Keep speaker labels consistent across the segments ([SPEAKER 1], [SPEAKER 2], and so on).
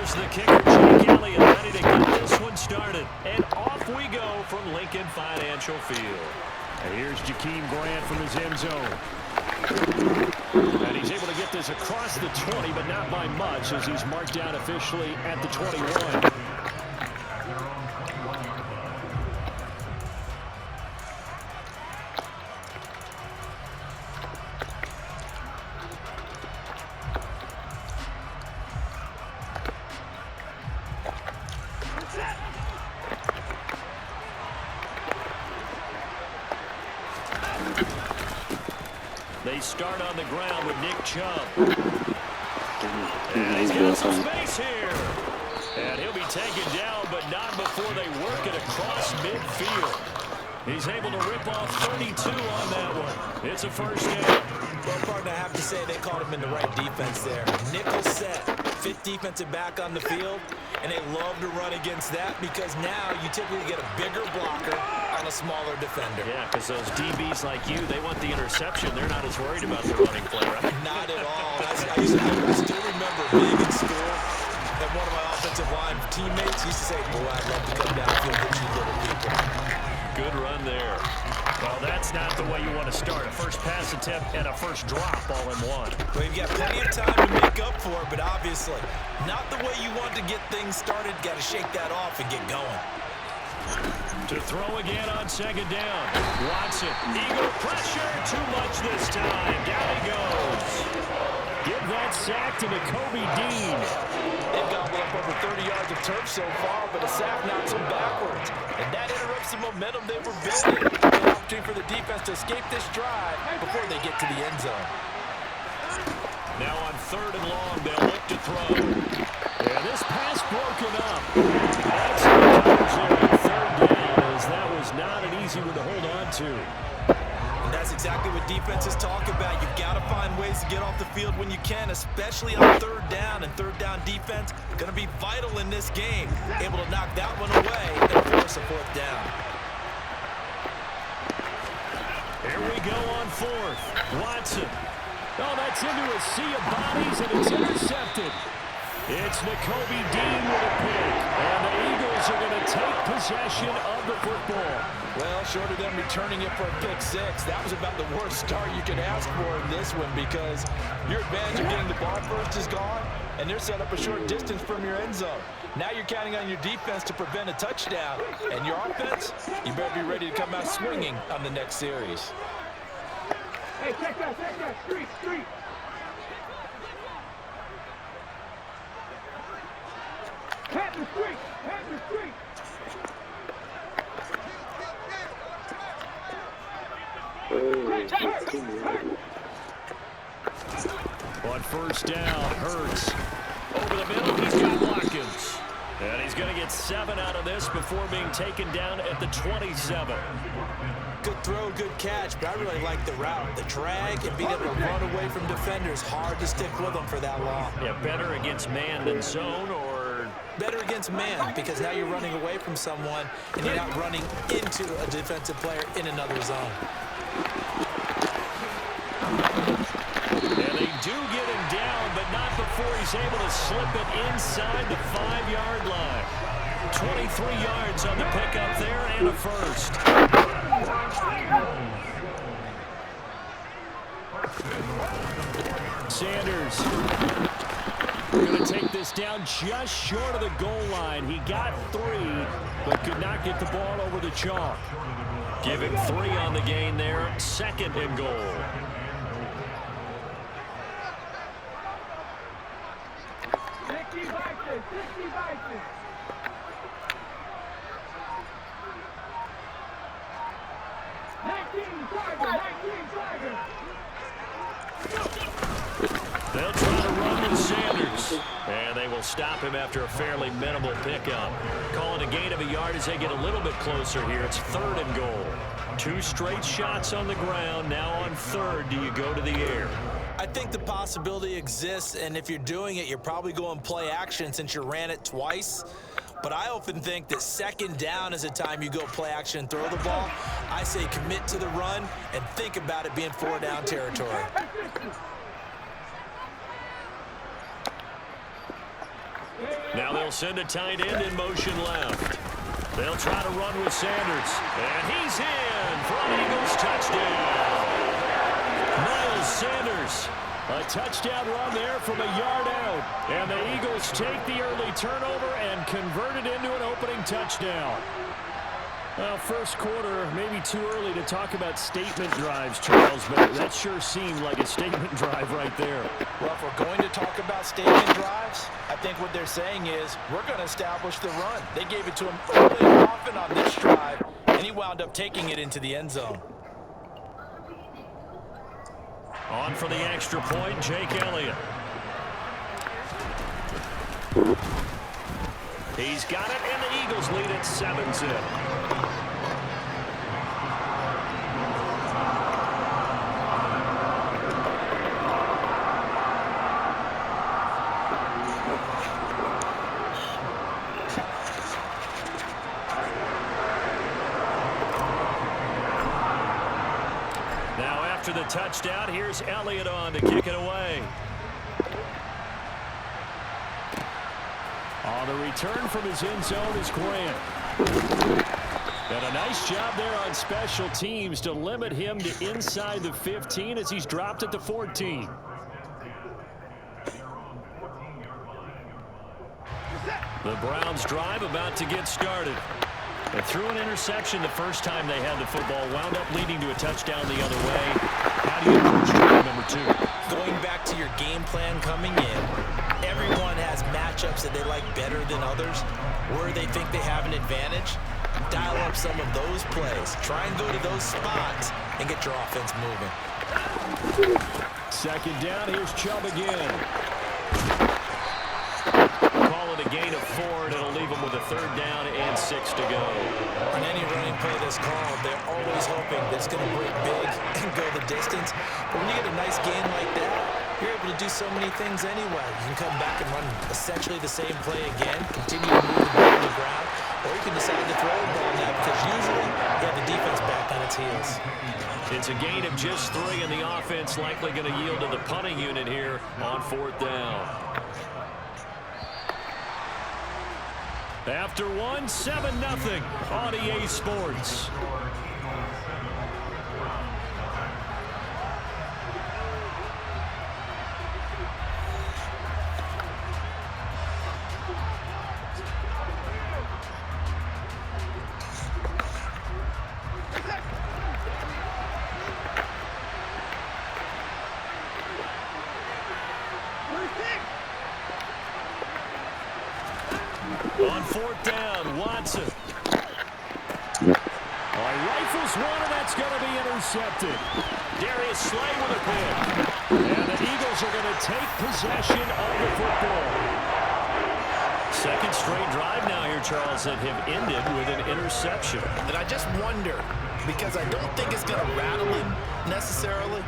[SPEAKER 1] Here's the kicker, Jake Elliott, ready to get this one started. And off we go from Lincoln Financial Field. And here's Jakeem Grant from his end zone. And he's able to get this across the 20, but not by much, as he's marked down officially at the 21. They start on the ground with Nick Chubb. And he's got some space here. And he'll be taken down, but not before they work it across midfield. He's able to rip off 32 on that one. It's a first down.
[SPEAKER 2] Well, partner, I have to say they caught him in the right defense there. Nickel set, fifth defensive back on the field, and they love to run against that because now you typically get a bigger blocker on a smaller defender.
[SPEAKER 1] Yeah, because those DBs like you, they want the interception. They're not as worried about the running play, right?
[SPEAKER 2] Not at all. I still remember being in school, and one of my offensive line teammates used to say, boy, I'd love to come downfield with you little people.
[SPEAKER 1] Good run there. Well, that's not the way you want to start. A first pass attempt and a first drop all in one.
[SPEAKER 2] Well, you've got plenty of time to make up for it, but obviously not the way you want to get things started. Got to shake that off and get going.
[SPEAKER 1] To throw again on second down. Watson, eagle pressure, too much this time. Down he goes. Give that sack to Kobe Dean.
[SPEAKER 2] They've gobbled up over 30 yards of turf so far, but a sack knocks them backwards. And that interrupts the momentum they were building. An opportunity for the defense to escape this drive before they get to the end zone.
[SPEAKER 1] Now on third and long, they'll look to throw. And this pass broken up. That's the coverage there on third down, as that was not an easy one to hold on to.
[SPEAKER 2] And that's exactly what defenses talk about. You've got to find ways to get off the field when you can, especially on third down. And third down defense going to be vital in this game. Able to knock that one away and force a fourth down.
[SPEAKER 1] Here we go on fourth. Watson. Oh, that's into a sea of bodies, and it's intercepted. It's Kobe Dean with a pick, and the Eagles are going to take possession of the football.
[SPEAKER 2] Well, short of them returning it for a pick six, that was about the worst start you could ask for in this one because your advantage of getting the ball first is gone, and they're set up a short distance from your end zone. Now you're counting on your defense to prevent a touchdown, and your offense, you better be ready to come out swinging on the next series.
[SPEAKER 3] Hey, check that, street. Pat the street.
[SPEAKER 1] On first down, Hurts. Over the middle, he's got Watkins. And he's going to get 7 out of this before being taken down at the 27.
[SPEAKER 2] Good throw, good catch, but I really like the route. The drag and being able to run away from defenders, hard to stick with them for that long.
[SPEAKER 1] Yeah, better against man than zone, or?
[SPEAKER 2] Better against man, because now you're running away from someone and you're not running into a defensive player in another zone.
[SPEAKER 1] And they do get him down, but not before he's able to slip it inside the 5-yard line. 23 yards on the pickup there and a first. Sanders going to take this down just short of the goal line. He got 3, but could not get the ball over the chalk. Give him 3 on the gain there. 2nd and goal. They'll try to run with Sanders. And they will stop him after a fairly minimal pickup. Call it a gain of a yard as they get a little bit closer here. It's 3rd and goal. 2 straight shots on the ground. Now on 3rd, do you go to the air?
[SPEAKER 2] I think the possibility exists, and if you're doing it, you're probably going play action since you ran it twice. But I often think that 2nd down is a time you go play action and throw the ball. I say commit to the run and think about it being 4-down territory.
[SPEAKER 3] Hey.
[SPEAKER 1] Now they'll send a tight end in motion left. They'll try to run with Sanders. And he's in for an Eagles touchdown. Miles Sanders. A touchdown run there from a yard out. And the Eagles take the early turnover and convert it into an opening touchdown. Well, first quarter, maybe too early to talk about statement drives, Charles, but that sure seemed like a statement drive right there.
[SPEAKER 2] Well, if we're going to talk about statement drives, I think what they're saying is we're going to establish the run. They gave it to him early and often on this drive, and he wound up taking it into the end zone.
[SPEAKER 1] On for the extra point, Jake Elliott. He's got it, and the Eagles lead at 7-0. After the touchdown, here's Elliott on to kick it away. On the return from his end zone is Grant. And a nice job there on special teams to limit him to inside the 15 as he's dropped at the 14. The Browns drive about to get started. They threw an interception the first time they had the football, wound up leading to a touchdown the other way. How do you approach drive number 2?
[SPEAKER 2] Going back to your game plan coming in, everyone has matchups that they like better than others, where they think they have an advantage. Dial up some of those plays. Try and go to those spots and get your offense moving.
[SPEAKER 1] Second down, here's Chubb again. Call it a gain of 4, and it'll leave them with a third down and 6 to go.
[SPEAKER 2] On any running play that's called, they're always hoping that it's going to break big and go the distance. But when you get a nice gain like that, you're able to do so many things anyway. You can come back and run essentially the same play again, continue to move the ball on the ground, or you can decide to throw the ball now because usually you have the defense back on its heels.
[SPEAKER 1] It's a gain of just 3, and the offense likely going to yield to the punting unit here on 4th down. After 1, 7-0 on EA Sports. On 4th down, Watson. Rifles one, and that's going to be intercepted. Darius Slay with a pick. And the Eagles are going to take possession of the football. Second straight drive now here, Charles, that have ended with an interception.
[SPEAKER 2] And I just wonder, because I don't think it's going to rattle him necessarily,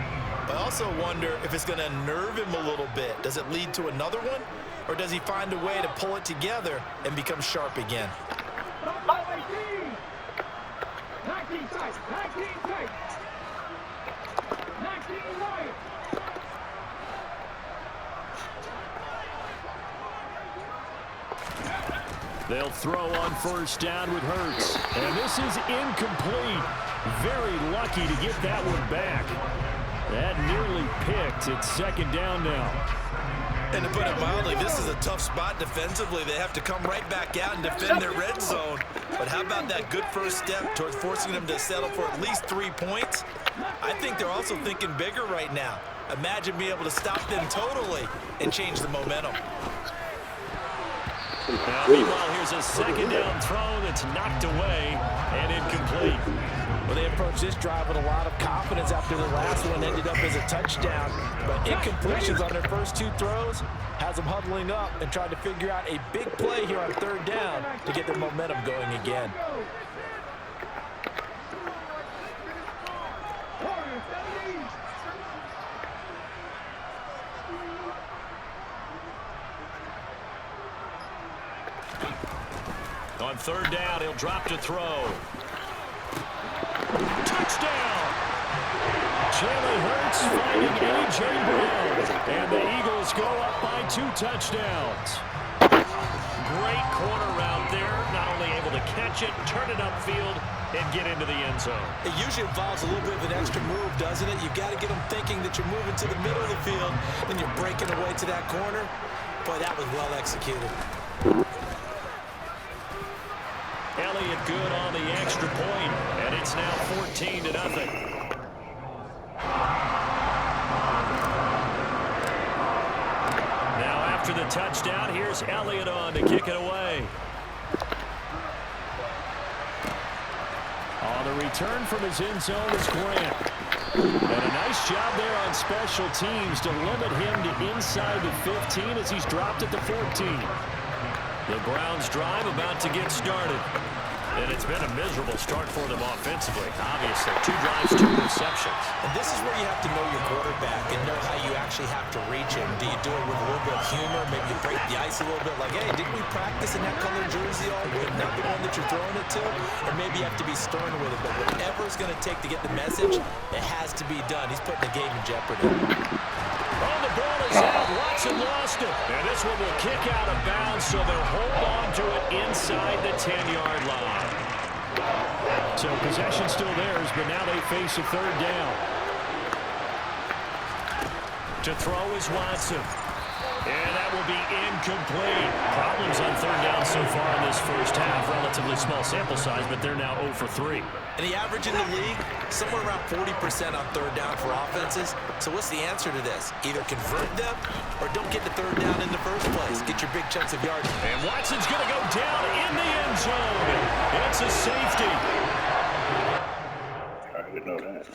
[SPEAKER 2] but I also wonder if it's going to unnerve him a little bit. Does it lead to another one? Or does he find a way to pull it together and become sharp again?
[SPEAKER 3] 19 tight. 19 tight. 19 wide.
[SPEAKER 1] They'll throw on 1st down with Hurts. And this is incomplete. Very lucky to get that one back. That nearly picked. It's 2nd down now.
[SPEAKER 2] And to put it mildly, this is a tough spot defensively. They have to come right back out and defend their red zone. But how about that good first step towards forcing them to settle for at least 3 points? I think they're also thinking bigger right now. Imagine being able to stop them totally and change the momentum.
[SPEAKER 1] Now, meanwhile, here's a 2nd down throw that's knocked away and incomplete.
[SPEAKER 2] Well, they approached this drive with a lot of confidence after the last one ended up as a touchdown. But incompletions on their first 2 throws has them huddling up and trying to figure out a big play here on 3rd down to get their momentum going again.
[SPEAKER 1] On 3rd down, he'll drop to throw. Touchdown! Jalen Hurts finding A.J. Brown. And the Eagles go up by 2 touchdowns. Great corner route there. Not only able to catch it, turn it upfield, and get into the end zone.
[SPEAKER 2] It usually involves a little bit of an extra move, doesn't it? You've got to get them thinking that you're moving to the middle of the field, then you're breaking away to that corner. Boy, that was well executed.
[SPEAKER 1] Elliott good on the extra point, and it's now 14-0. Now after the touchdown, here's Elliott on to kick it away. On the return from his end zone is Grant. And a nice job there on special teams to limit him to inside the 15 as he's dropped at the 14. The Browns drive about to get started. And it's been a miserable start for them offensively. Obviously, 2 drives, 2 receptions.
[SPEAKER 2] And this is where you have to know your quarterback and know how you actually have to reach him. Do you do it with a little bit of humor? Maybe you break the ice a little bit like, hey, didn't we practice in that colored jersey all week? Not the one that you're throwing it to? Or maybe you have to be stern with it. But whatever it's going to take to get the message, it has to be done. He's putting the game in jeopardy.
[SPEAKER 1] Oh, the ball is out. Watson lost it. And this one will kick out of bounds, so they'll hold on to it inside the 10-yard line. So possession still theirs, but now they face a 3rd down. To throw is Watson. And that will be incomplete. Problems on 3rd down so far in this first half. Relatively small sample size, but they're now 0 for 3.
[SPEAKER 2] And the average in the league, somewhere around 40% on 3rd down for offenses. So what's the answer to this? Either convert them or don't get the 3rd down in the first place. Get your big chunks of yards.
[SPEAKER 1] And Watson's going to go down in the end zone. It's a safety.
[SPEAKER 4] I didn't know that.